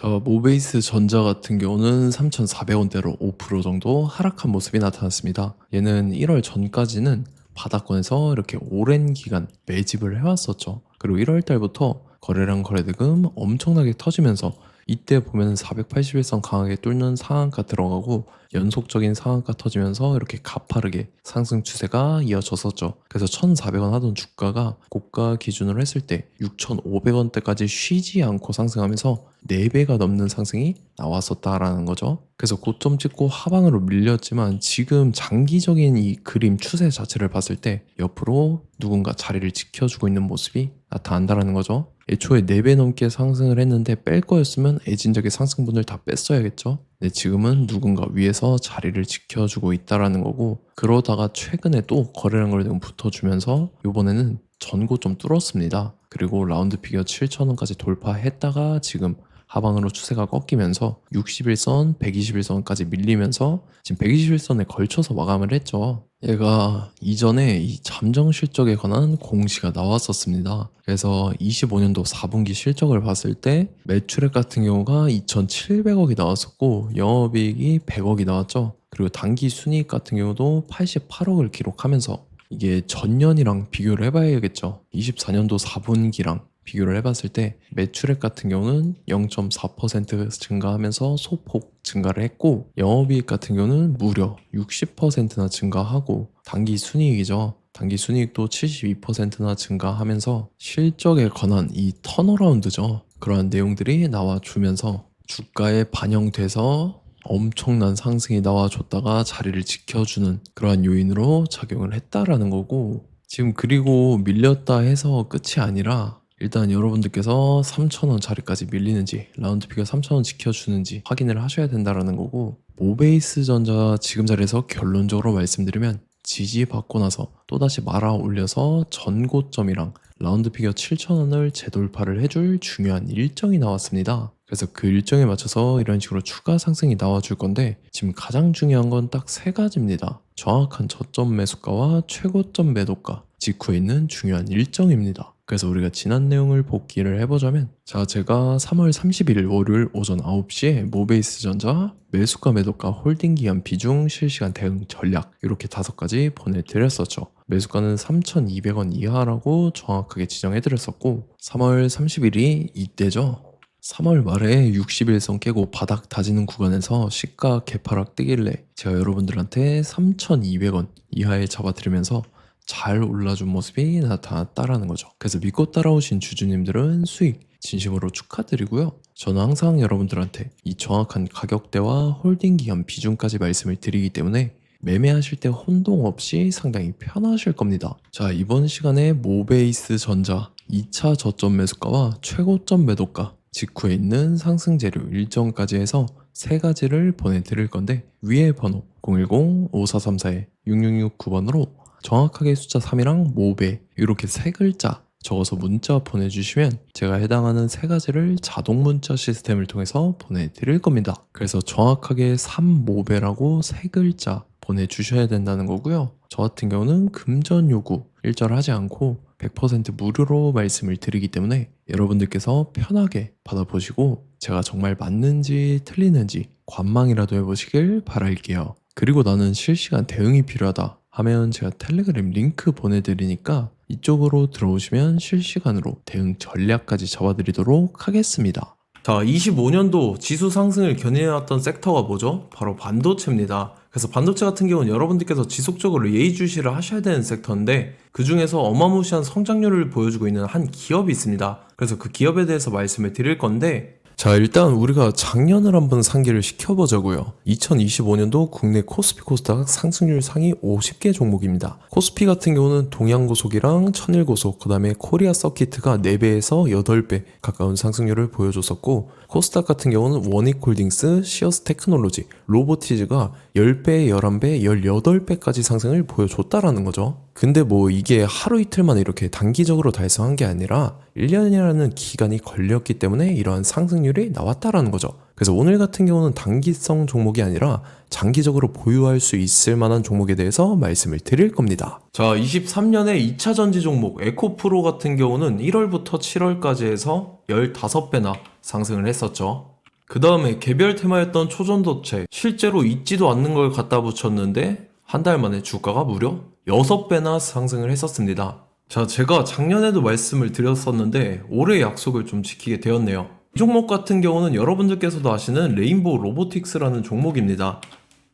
모베이스 전자 같은 경우는 3,400원대로 5% 정도 하락한 모습이 나타났습니다. 얘는 1월 전까지는 바닥권에서 이렇게 오랜 기간 매집을 해왔었죠. 그리고 1월 달부터 거래량 거래대금 엄청나게 터지면서 이때 보면 481선 강하게 뚫는 상한가 들어가고 연속적인 상한가 터지면서 이렇게 가파르게 상승 추세가 이어졌었죠. 그래서 1,400원 하던 주가가 고가 기준으로 했을 때 6,500원대까지 쉬지 않고 상승하면서 4배가 넘는 상승이 나왔었다라는 거죠. 그래서 고점 찍고 하방으로 밀렸지만 지금 장기적인 이 그림 추세 자체를 봤을 때 옆으로 누군가 자리를 지켜주고 있는 모습이 나타난다라는 거죠. 애초에 4배 넘게 상승을 했는데 뺄 거였으면 애진작의 상승분을 다 뺐어야겠죠. 근데 지금은 누군가 위에서 자리를 지켜주고 있다라는 거고, 그러다가 최근에 또 거래량 거래대금 붙어주면서 이번에는 전고점 뚫었습니다. 그리고 라운드 피겨 7,000원까지 돌파했다가 지금 하방으로 추세가 꺾이면서 61선, 121선까지 밀리면서 지금 121선에 걸쳐서 마감을 했죠. 얘가 이전에 이 잠정 실적에 관한 공시가 나왔었습니다. 그래서 25년도 4분기 실적을 봤을 때 매출액 같은 경우가 2,700억이 나왔었고 영업이익이 100억이 나왔죠. 그리고 당기 순이익 같은 경우도 88억을 기록하면서 이게 전년이랑 비교를 해봐야겠죠. 24년도 4분기랑 비교를 해봤을 때 매출액 같은 경우는 0.4% 증가하면서 소폭 증가를 했고 영업이익 같은 경우는 무려 60%나 증가하고 당기 순이익이죠. 당기 순이익도 72%나 증가하면서 실적에 관한 이 턴어라운드죠. 그러한 내용들이 나와주면서 주가에 반영돼서 엄청난 상승이 나와줬다가 자리를 지켜주는 그러한 요인으로 작용을 했다라는 거고, 지금 그리고 밀렸다 해서 끝이 아니라 일단 여러분들께서 3,000원 자리까지 밀리는지 라운드 피겨 3,000원 지켜주는지 확인을 하셔야 된다라는 거고, 모베이스 전자 지금 자리에서 결론적으로 말씀드리면 지지받고 나서 또다시 말아 올려서 전고점이랑 라운드 피겨 7,000원을 재돌파를 해줄 중요한 일정이 나왔습니다. 그래서 그 일정에 맞춰서 이런 식으로 추가 상승이 나와줄 건데, 지금 가장 중요한 건 딱 3가지입니다. 정확한 저점 매수가와 최고점 매도가 직후에 있는 중요한 일정입니다. 그래서 우리가 지난 내용을 복기를 해보자면, 제가 3월 31일 월요일 오전 9시에 모베이스 전자 매수가 매도가 홀딩 기간 비중 실시간 대응 전략 이렇게 5가지 보내드렸었죠. 매수가는 3,200원 이하라고 정확하게 지정해드렸었고, 3월 30일이 이때죠. 3월 말에 60일선 깨고 바닥 다지는 구간에서 시가 개파락 뜨길래 제가 여러분들한테 3,200원 이하에 잡아드리면서 잘 올라준 모습이 나타났다라는 거죠. 그래서 믿고 따라오신 주주님들은 수익 진심으로 축하드리고요. 저는 항상 여러분들한테 이 정확한 가격대와 홀딩 기간 비중까지 말씀을 드리기 때문에 매매하실 때 혼동 없이 상당히 편하실 겁니다. 이번 시간에 모베이스 전자 2차 저점 매수가와 최고점 매도가 직후에 있는 상승 재료 일정까지 해서 3가지를 보내드릴 건데, 위에 번호 010-5434-6669번으로 정확하게 숫자 3이랑 모베 이렇게 3글자 적어서 문자 보내주시면 제가 해당하는 3가지를 자동 문자 시스템을 통해서 보내드릴 겁니다. 그래서 정확하게 3모베라고 3글자 보내주셔야 된다는 거고요. 저 같은 경우는 금전 요구 일절하지 않고 100% 무료로 말씀을 드리기 때문에 여러분들께서 편하게 받아보시고 제가 정말 맞는지 틀리는지 관망이라도 해보시길 바랄게요. 그리고 나는 실시간 대응이 필요하다 하면 제가 텔레그램 링크 보내드리니까 이쪽으로 들어오시면 실시간으로 대응 전략까지 잡아드리도록 하겠습니다. 25년도 지수 상승을 견인해왔던 섹터가 뭐죠? 바로 반도체입니다. 그래서 반도체 같은 경우는 여러분들께서 지속적으로 예의주시를 하셔야 되는 섹터인데, 그 중에서 어마무시한 성장률을 보여주고 있는 한 기업이 있습니다. 그래서 그 기업에 대해서 말씀을 드릴 건데, 일단 우리가 작년을 한번 상기를 시켜보자고요. 2025년도 국내 코스피 코스닥 상승률 상위 50개 종목입니다. 코스피 같은 경우는 동양고속이랑 천일고속, 그 다음에 코리아 서키트가 4배에서 8배 가까운 상승률을 보여줬었고, 코스닥 같은 경우는 원익홀딩스, 시어스 테크놀로지, 로보티즈가 10배, 11배, 18배까지 상승을 보여줬다라는 거죠. 근데 이게 하루 이틀만 이렇게 단기적으로 달성한 게 아니라 1년이라는 기간이 걸렸기 때문에 이러한 상승률이 나왔다라는 거죠. 그래서 오늘 같은 경우는 단기성 종목이 아니라 장기적으로 보유할 수 있을 만한 종목에 대해서 말씀을 드릴 겁니다. 23년에 2차 전지 종목 에코프로 같은 경우는 1월부터 7월까지 해서 15배나 상승을 했었죠. 그 다음에 개별 테마였던 초전도체, 실제로 있지도 않는 걸 갖다 붙였는데 한 달 만에 주가가 무려 6배나 상승을 했었습니다. 자, 제가 작년에도 말씀을 드렸었는데 올해 약속을 좀 지키게 되었네요. 이 종목 같은 경우는 여러분들께서도 아시는 레인보우 로보틱스라는 종목입니다.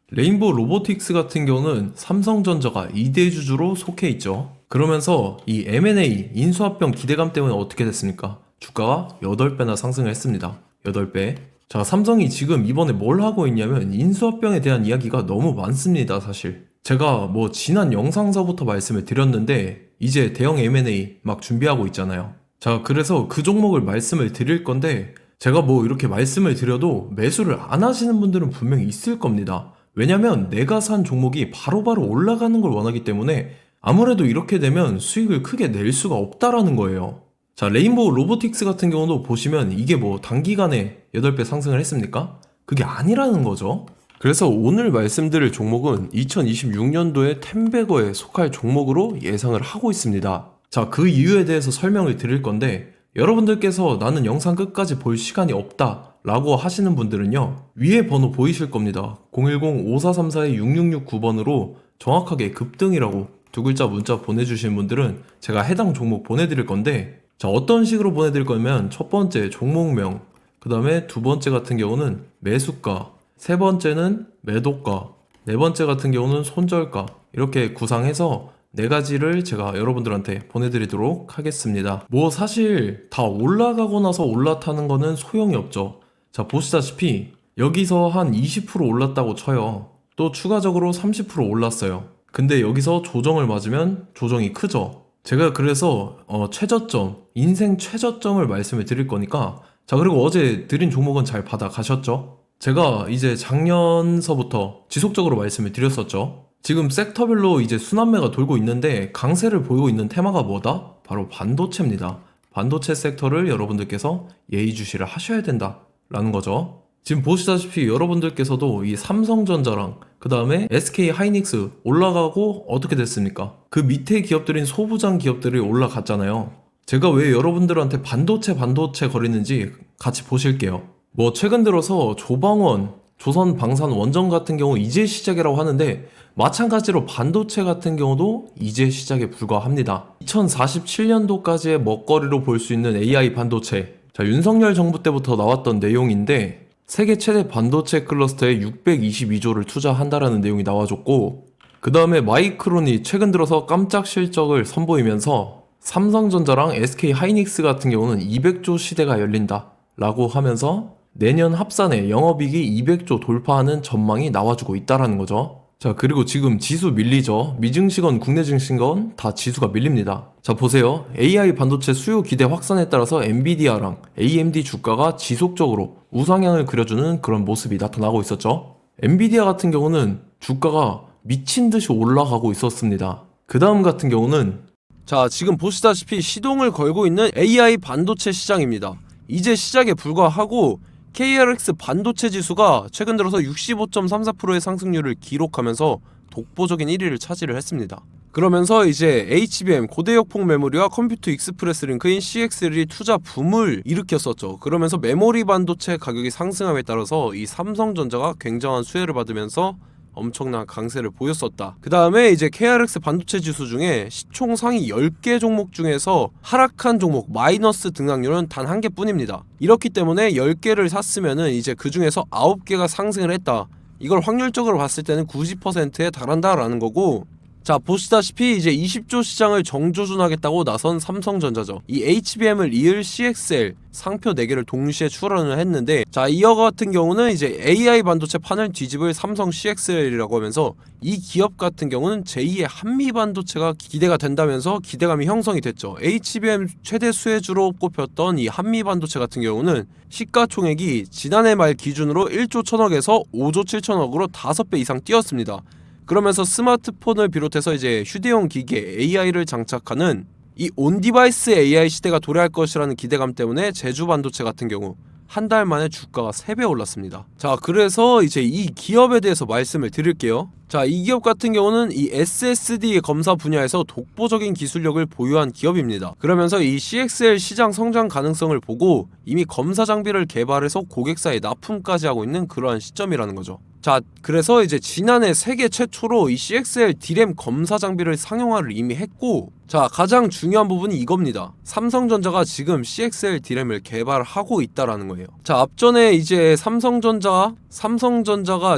레인보우 로보틱스 같은 경우는 삼성전자가 2대 주주로 속해 있죠. 그러면서 이 M&A 인수합병 기대감 때문에 어떻게 됐습니까? 주가가 8배나 상승을 했습니다. 8배. 자, 삼성이 지금 이번에 뭘 하고 있냐면 인수합병에 대한 이야기가 너무 많습니다, 사실. 제가 뭐 지난 영상서부터 말씀을 드렸는데 이제 대형 M&A 막 준비하고 있잖아요. 자, 그래서 그 종목을 말씀을 드릴 건데 제가 뭐 이렇게 말씀을 드려도 매수를 안 하시는 분들은 분명히 있을 겁니다. 왜냐면 내가 산 종목이 바로바로 올라가는 걸 원하기 때문에 아무래도 이렇게 되면 수익을 크게 낼 수가 없다라는 거예요. 자, 레인보우 로보틱스 같은 경우도 보시면 이게 뭐 단기간에 8배 상승을 했습니까? 그게 아니라는 거죠. 그래서 오늘 말씀드릴 종목은 2026년도에 템베거에 속할 종목으로 예상을 하고 있습니다. 자, 그 이유에 대해서 설명을 드릴 건데 여러분들께서 나는 영상 끝까지 볼 시간이 없다 라고 하시는 분들은요, 위에 번호 보이실 겁니다. 010-5434-6669번으로 정확하게 급등이라고 두 글자 문자 보내주시는 분들은 제가 해당 종목 보내드릴 건데, 자, 어떤 식으로 보내드릴 거냐면 첫 번째 종목명, 그 다음에 두 번째 같은 경우는 매수가, 세 번째는 매도가, 네 번째 같은 경우는 손절가, 이렇게 구상해서 네 가지를 제가 여러분들한테 보내드리도록 하겠습니다. 뭐 사실 다 올라가고 나서 올라타는 거는 소용이 없죠. 자, 보시다시피 여기서 한 20% 올랐다고 쳐요. 또 추가적으로 30% 올랐어요. 근데 여기서 조정을 맞으면 조정이 크죠. 제가 그래서 최저점, 인생 최저점을 말씀을 드릴 거니까, 자, 그리고 어제 드린 종목은 잘 받아 가셨죠? 제가 이제 작년서부터 지속적으로 말씀을 드렸었죠. 지금 섹터별로 이제 순환매가 돌고 있는데 강세를 보이고 있는 테마가 뭐다? 바로 반도체입니다. 반도체 섹터를 여러분들께서 예의주시를 하셔야 된다라는 거죠. 지금 보시다시피 여러분들께서도 이 삼성전자랑 그 다음에 SK 하이닉스 올라가고 어떻게 됐습니까? 그 밑에 기업들인 소부장 기업들이 올라갔잖아요. 제가 왜 여러분들한테 반도체 거리는지 같이 보실게요. 뭐 최근 들어서 조방원, 조선방산 원전 같은 경우 이제 시작이라고 하는데 마찬가지로 반도체 같은 경우도 이제 시작에 불과합니다. 2047년도까지의 먹거리로 볼 수 있는 AI 반도체. 자, 윤석열 정부 때부터 나왔던 내용인데 세계 최대 반도체 클러스터에 622조를 투자한다라는 내용이 나와줬고, 그 다음에 마이크론이 최근 들어서 깜짝 실적을 선보이면서 삼성전자랑 SK 하이닉스 같은 경우는 200조 시대가 열린다 라고 하면서 내년 합산에 영업이익이 200조 돌파하는 전망이 나와주고 있다라는 거죠. 자, 그리고 지금 지수 밀리죠. 미증시건 국내 증시건 다 지수가 밀립니다. 자, 보세요. AI 반도체 수요 기대 확산에 따라서 엔비디아랑 AMD 주가가 지속적으로 우상향을 그려주는 그런 모습이 나타나고 있었죠. 엔비디아 같은 경우는 주가가 미친 듯이 올라가고 있었습니다. 그 다음 같은 경우는, 자, 지금 보시다시피 시동을 걸고 있는 AI 반도체 시장입니다. 이제 시작에 불과하고 KRX 반도체 지수가 최근 들어서 65.34%의 상승률을 기록하면서 독보적인 1위를 차지를 했습니다. 그러면서 이제 HBM 고대역폭 메모리와 컴퓨터 익스프레스 링크인 CXL이 투자 붐을 일으켰었죠. 그러면서 메모리 반도체 가격이 상승함에 따라서 이 삼성전자가 굉장한 수혜를 받으면서 엄청난 강세를 보였었다. 그 다음에 이제 KRX 반도체 지수 중에 시총 상위 10개 종목 중에서 하락한 종목 마이너스 등락률은 단 1개뿐입니다. 이렇기 때문에 10개를 샀으면은 이제 그 중에서 9개가 상승을 했다. 이걸 확률적으로 봤을 때는 90%에 달한다라는 거고, 자, 보시다시피 이제 20조 시장을 정조준하겠다고 나선 삼성전자죠. 이 HBM을 이을 CXL 상표 4개를 동시에 출원을 했는데, 자, 이어 같은 경우는 이제 AI 반도체 판을 뒤집을 삼성 CXL이라고 하면서 이 기업 같은 경우는 제2의 한미 반도체가 기대가 된다면서 기대감이 형성이 됐죠. HBM 최대 수혜주로 꼽혔던 이 한미 반도체 같은 경우는 시가총액이 지난해 말 기준으로 1조 1000억에서 5조 7천억으로 5배 이상 뛰었습니다. 그러면서 스마트폰을 비롯해서 이제 휴대용 기기에 AI를 장착하는 이 온디바이스 AI 시대가 도래할 것이라는 기대감 때문에 제주 반도체 같은 경우, 한 달 만에 주가가 3배 올랐습니다. 자, 그래서 이제 이 기업에 대해서 말씀을 드릴게요. 자, 이 기업 같은 경우는 이 SSD 검사 분야에서 독보적인 기술력을 보유한 기업입니다. 그러면서 이 CXL 시장 성장 가능성을 보고 이미 검사 장비를 개발해서 고객사에 납품까지 하고 있는 그러한 시점이라는 거죠. 자, 그래서 이제 지난해 세계 최초로 이 CXL D램 검사 장비를 상용화를 이미 했고, 자, 가장 중요한 부분이 이겁니다. 삼성전자가 지금 CXL D램을 개발하고 있다라는 거예요. 자, 앞전에 이제 삼성전자가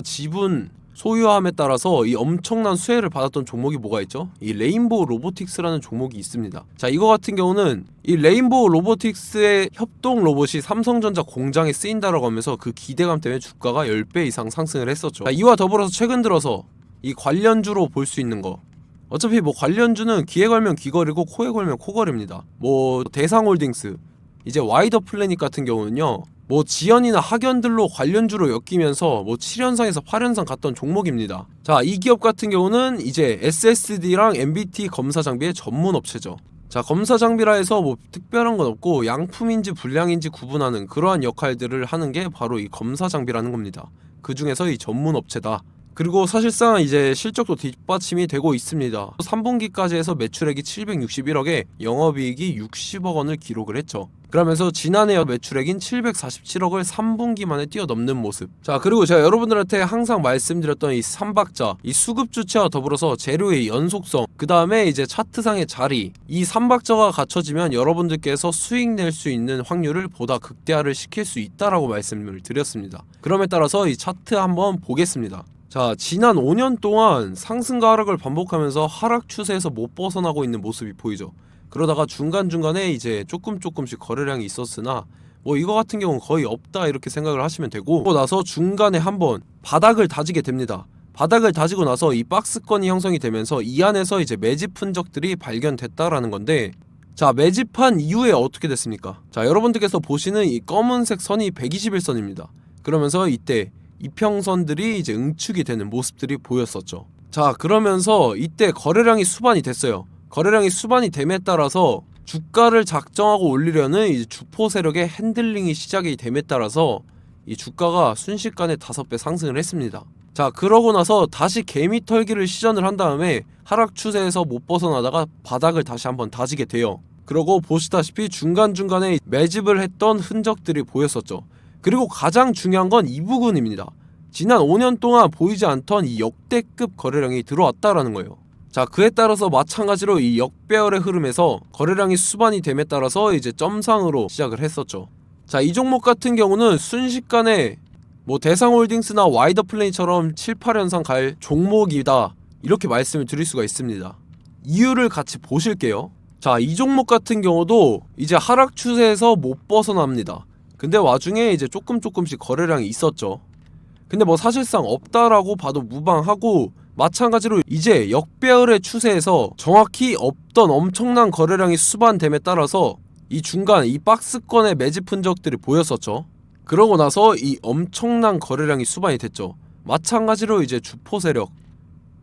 지분 소유함에 따라서 이 엄청난 수혜를 받았던 종목이 뭐가 있죠? 이 레인보우 로보틱스라는 종목이 있습니다. 자, 이거 같은 경우는 이 레인보우 로보틱스의 협동 로봇이 삼성전자 공장에 쓰인다라고 하면서 그 기대감 때문에 주가가 10배 이상 상승을 했었죠. 자, 이와 더불어서 최근 들어서 이 관련주로 볼 수 있는 거, 어차피 뭐 관련주는 귀에 걸면 귀걸이고 코에 걸면 코걸입니다. 뭐 대상홀딩스, 이제 와이더 플래닛 같은 경우는요, 뭐 지연이나 학연들로 관련주로 엮이면서 뭐 7연상에서 8연상 갔던 종목입니다. 자, 이 기업 같은 경우는 이제 SSD랑 MBT 검사 장비의 전문 업체죠. 자, 검사 장비라 해서 뭐 특별한 건 없고 양품인지 불량인지 구분하는 그러한 역할들을 하는 게 바로 이 검사 장비라는 겁니다. 그 중에서 이 전문 업체다. 그리고 사실상 이제 실적도 뒷받침이 되고 있습니다. 3분기까지 해서 매출액이 761억에 영업이익이 60억 원을 기록을 했죠. 그러면서 지난해 매출액인 747억을 3분기 만에 뛰어넘는 모습. 자, 그리고 제가 여러분들한테 항상 말씀드렸던 이 3박자, 이 수급 주체와 더불어서 재료의 연속성, 그 다음에 이제 차트상의 자리, 이 3박자가 갖춰지면 여러분들께서 수익 낼 수 있는 확률을 보다 극대화를 시킬 수 있다라고 말씀을 드렸습니다. 그럼에 따라서 이 차트 한번 보겠습니다. 자, 지난 5년 동안 상승과 하락을 반복하면서 하락 추세에서 못 벗어나고 있는 모습이 보이죠. 그러다가 중간중간에 이제 조금씩 거래량이 있었으나 뭐 이거 같은 경우는 거의 없다 이렇게 생각을 하시면 되고, 그러고 나서 중간에 한번 바닥을 다지게 됩니다. 바닥을 다지고 나서 이 박스권이 형성이 되면서 이 안에서 이제 매집 흔적들이 발견됐다라는 건데, 자, 매집한 이후에 어떻게 됐습니까? 자, 여러분들께서 보시는 이 검은색 선이 121선입니다. 그러면서 이때 이평선들이 이제 응축이 되는 모습들이 보였었죠. 자, 그러면서 이때 거래량이 수반이 됐어요. 거래량이 수반이 됨에 따라서 주가를 작정하고 올리려는 이제 주포 세력의 핸들링이 시작이 됨에 따라서 이 주가가 순식간에 5배 상승을 했습니다. 자, 그러고 나서 다시 개미 털기를 시전을 한 다음에 하락 추세에서 못 벗어나다가 바닥을 다시 한번 다지게 돼요. 그러고 보시다시피 중간중간에 매집을 했던 흔적들이 보였었죠. 그리고 가장 중요한 건 이 부분입니다. 지난 5년 동안 보이지 않던 이 역대급 거래량이 들어왔다라는 거예요. 자, 그에 따라서 마찬가지로 이 역배열의 흐름에서 거래량이 수반이 됨에 따라서 이제 점상으로 시작을 했었죠. 자, 이 종목 같은 경우는 순식간에 뭐 대상홀딩스나 와이더 플래닛처럼 7, 8연상 갈 종목이다 이렇게 말씀을 드릴 수가 있습니다. 이유를 같이 보실게요. 자, 이 종목 같은 경우도 이제 하락 추세에서 못 벗어납니다. 근데 와중에 이제 조금씩 거래량이 있었죠. 근데 뭐 사실상 없다라고 봐도 무방하고, 마찬가지로 이제 역배열의 추세에서 정확히 없던 엄청난 거래량이 수반됨에 따라서 이 중간 이 박스권의 매집 흔적들이 보였었죠. 그러고 나서 이 엄청난 거래량이 수반이 됐죠. 마찬가지로 이제 주포 세력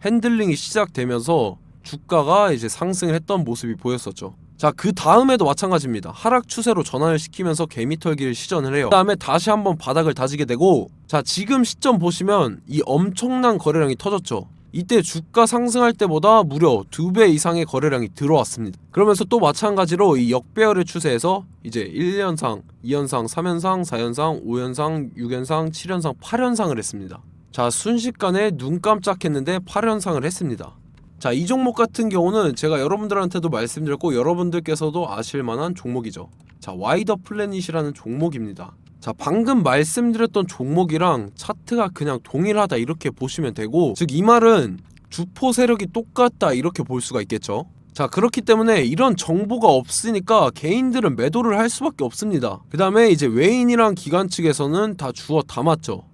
핸들링이 시작되면서 주가가 이제 상승을 했던 모습이 보였었죠. 자, 그 다음에도 마찬가지입니다. 하락 추세로 전환을 시키면서 개미털기를 시전을 해요. 그 다음에 다시 한번 바닥을 다지게 되고, 자, 지금 시점 보시면 이 엄청난 거래량이 터졌죠. 이때 주가 상승할 때보다 무려 2배 이상의 거래량이 들어왔습니다. 그러면서 또 마찬가지로 이 역배열의 추세에서 이제 1연상, 2연상, 3연상, 4연상, 5연상, 6연상, 7연상, 8연상을 했습니다. 자, 순식간에 눈 깜짝했는데 8연상을 했습니다. 자, 이 종목 같은 경우는 제가 여러분들한테도 말씀드렸고 여러분들께서도 아실만한 종목이죠. 자, 와이더 플래닛이라는 종목입니다. 자, 방금 말씀드렸던 종목이랑 차트가 그냥 동일하다 이렇게 보시면 되고, 즉 이 말은 주포 세력이 똑같다 이렇게 볼 수가 있겠죠. 자, 그렇기 때문에 이런 정보가 없으니까 개인들은 매도를 할 수밖에 없습니다. 그 다음에 이제 외인이랑 기관 측에서는 다 주워 담았죠.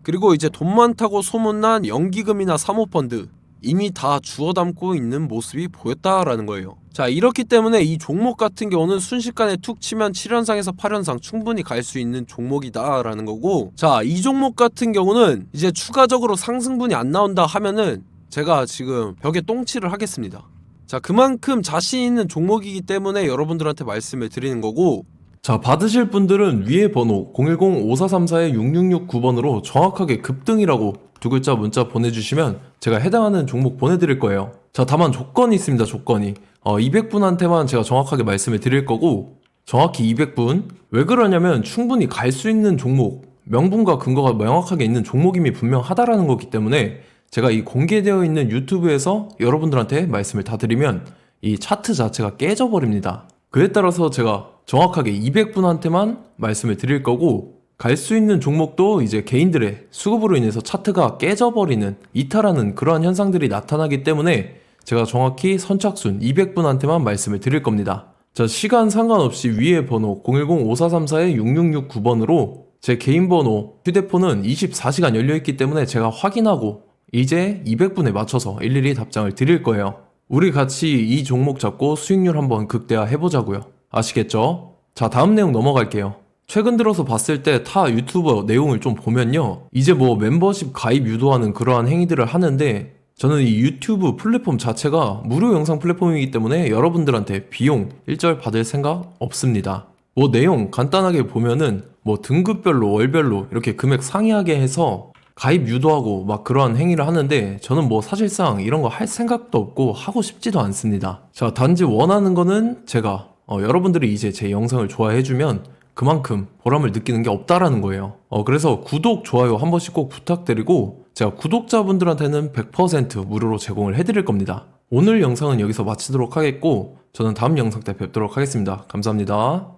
그리고 이제 돈 많다고 소문난 연기금이나 사모펀드 이미 다 주워 담고 있는 모습이 보였다라는 거예요. 자, 이렇기 때문에 이 종목 같은 경우는 순식간에 툭 치면 7연상에서 8연상 충분히 갈 수 있는 종목이다 라는 거고, 자, 이 종목 같은 경우는 이제 추가적으로 상승분이 안 나온다 하면은 제가 지금 벽에 똥칠을 하겠습니다. 자, 그만큼 자신 있는 종목이기 때문에 여러분들한테 말씀을 드리는 거고, 자, 받으실 분들은 위에 번호 010-5434-6669번으로 정확하게 급등이라고 두 글자 문자 보내주시면 제가 해당하는 종목 보내드릴 거예요. 자, 다만 조건이 있습니다. 조건이 200분한테만 제가 정확하게 말씀을 드릴 거고, 정확히 200분. 왜 그러냐면 충분히 갈 수 있는 종목, 명분과 근거가 명확하게 있는 종목임이 분명하다라는 거기 때문에 제가 이 공개되어 있는 유튜브에서 여러분들한테 말씀을 다 드리면 이 차트 자체가 깨져버립니다. 그에 따라서 제가 정확하게 200분한테만 말씀을 드릴 거고, 갈 수 있는 종목도 이제 개인들의 수급으로 인해서 차트가 깨져버리는, 이탈하는 그러한 현상들이 나타나기 때문에 제가 정확히 선착순 200분한테만 말씀을 드릴 겁니다. 자, 시간 상관없이 위에 번호 010-5434-6669번으로 제 개인 번호, 휴대폰은 24시간 열려있기 때문에 제가 확인하고 이제 200분에 맞춰서 일일이 답장을 드릴 거예요. 우리 같이 이 종목 잡고 수익률 한번 극대화 해보자고요. 아시겠죠? 자, 다음 내용 넘어갈게요. 최근 들어서 봤을 때 타 유튜버 내용을 좀 보면요, 이제 뭐 멤버십 가입 유도하는 그러한 행위들을 하는데, 저는 이 유튜브 플랫폼 자체가 무료 영상 플랫폼이기 때문에 여러분들한테 비용 일절 받을 생각 없습니다. 뭐 내용 간단하게 보면은 뭐 등급별로 월별로 이렇게 금액 상이하게 해서 가입 유도하고 막 그러한 행위를 하는데, 저는 뭐 사실상 이런 거 할 생각도 없고 하고 싶지도 않습니다. 자, 단지 원하는 거는 제가 여러분들이 이제 제 영상을 좋아해주면 그만큼 보람을 느끼는 게 없다라는 거예요. 그래서 구독, 좋아요 한 번씩 꼭 부탁드리고, 제가 구독자분들한테는 100% 무료로 제공을 해드릴 겁니다. 오늘 영상은 여기서 마치도록 하겠고, 저는 다음 영상 때 뵙도록 하겠습니다. 감사합니다.